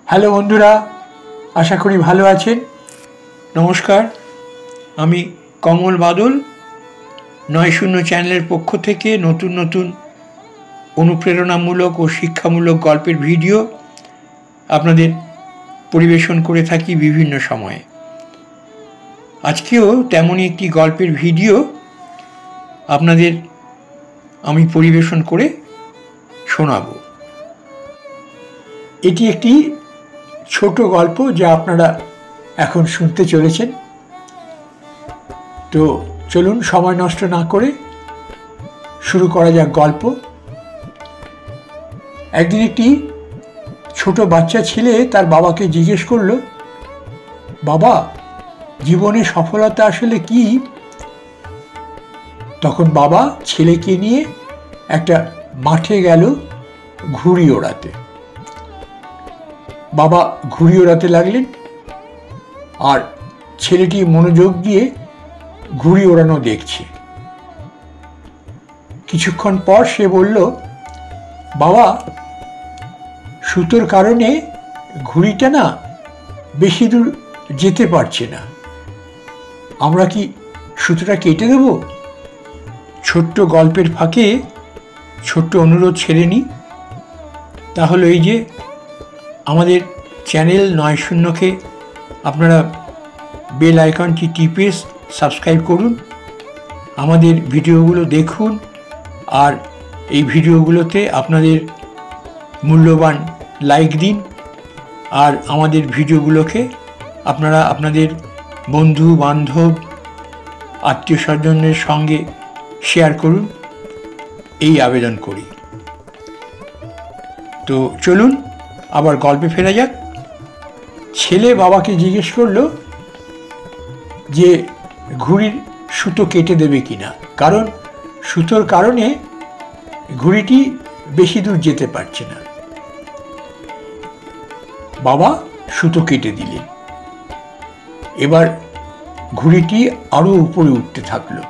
Hello বন্ধুরা, আশা করি ভালো আছেন। নমস্কার, আমি কমল বাদল ৯০ চ্যানেলের পক্ষ থেকে নতুন নতুন অনুপ্রেরণামূলক ও শিক্ষামূলক গল্পের ভিডিও আপনাদের পরিবেশন করে থাকি বিভিন্ন সময়ে। আজকেও তেমনই একটি গল্পের ভিডিও আপনাদের আমি পরিবেশন করে শোনাব। এটি একটি ছোট গল্প যা আপনারা এখন শুনতে চলেছেন। তো চলুন সময় নষ্ট না করে শুরু করা যাক গল্প। একদিন একটি ছোট বাচ্চা ছেলে তার বাবাকে জিজ্ঞেস করল, বাবা, জীবনে সফলতা আসলে কি? তখন বাবা ছেলেকে নিয়ে একটা মাঠে গেল ঘুড়ি ওড়াতে। বাবা ঘুড়ি ওড়াতে লাগলেন আর ছেলেটি মনোযোগ দিয়ে ঘুড়ি ওড়ানো দেখছে। কিছুক্ষণ পর সে বলল, বাবা, সুতোর কারণে ঘুড়িটা না বেশি দূর যেতে পারছে না, আমরা কি সুতোটা কেটে দেব? ছোট্ট গল্পের ফাঁকে ছোট্ট অনুরোধ ছেড়ে নিই। তাহলে এই যে আমাদের চ্যানেল ৯০কে আপনারা বেল আইকনটি টিপে সাবস্ক্রাইব করুন, আমাদের ভিডিওগুলো দেখুন আর এই ভিডিওগুলোতে আপনাদের মূল্যবান লাইক দিন। আর আমাদের ভিডিওগুলোকে আপনারা আপনাদের বন্ধু বান্ধব আত্মীয় স্বজনের সঙ্গে শেয়ার করুন, এই আবেদন করি। তো চলুন আবার গল্পে ফেরা যাক। ছেলে বাবাকে জিজ্ঞেস করলো যে ঘুড়ির সুতো কেটে দেবে কিনা, কারণ সুতোর কারণে ঘুড়িটি বেশি দূর যেতে পারছে না। বাবা সুতো কেটে দিলেন। এবার ঘুড়িটি আরো উপরে উঠতে থাকলো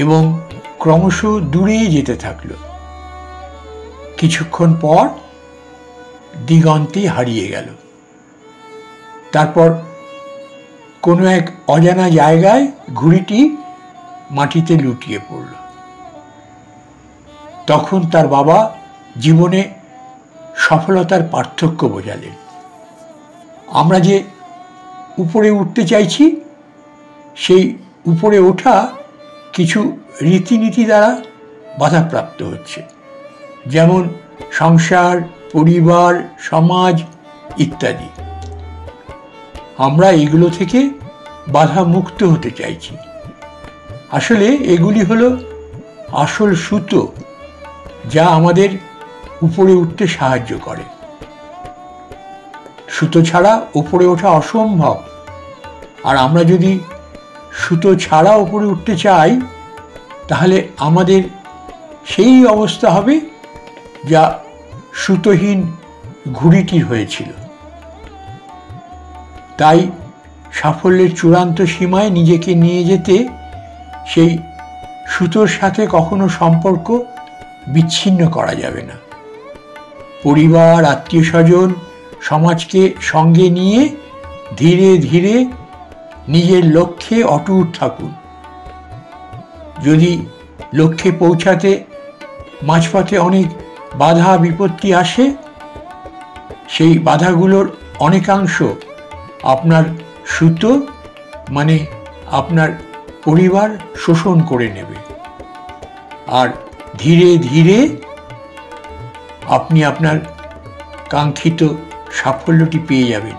এবং ক্রমশ দূরে যেতে থাকলো। কিছুক্ষণ পর দিগন্তে হারিয়ে গেল। তারপর কোনো এক অজানা জায়গায় ঘুড়িটি মাটিতে লুটিয়ে পড়ল। তখন তার বাবা জীবনে সফলতার পার্থক্য বোঝালেন। আমরা যে উপরে উঠতে চাইছি, সেই উপরে ওঠা কিছু রীতিনীতি দ্বারা বাধাপ্রাপ্ত হচ্ছে, যেমন সংসার, পরিবার, সমাজ ইত্যাদি। আমরা এগুলো থেকে বাধা মুক্ত হতে চাইছি। আসলে এগুলি হলো আসল সুতো যা আমাদের উপরে উঠতে সাহায্য করে। সুতো ছাড়া উপরে ওঠা অসম্ভব। আর আমরা যদি সুতো ছাড়া উপরে উঠতে চাই, তাহলে আমাদের সেই অবস্থা হবে যা সুতোহীন ঘুড়িটির হয়েছিল। তাই সাফল্যের চূড়ান্ত সীমায় নিজেকে নিয়ে যেতে সেই সুতোর সাথে কখনো সম্পর্ক বিচ্ছিন্ন করা যাবে না। পরিবার, আত্মীয় স্বজন, সমাজকে সঙ্গে নিয়ে ধীরে ধীরে নিজের লক্ষ্যে অটুট থাকুন। যদি লক্ষ্যে পৌঁছাতে মাঝপথে অনেক বাধা বিপত্তি আসে, সেই বাধাগুলোর অনেকাংশ আপনার সুতো মানে আপনার পরিবার শোষণ করে নেবে আর ধীরে ধীরে আপনি আপনার কাঙ্ক্ষিত সাফল্যটি পেয়ে যাবেন।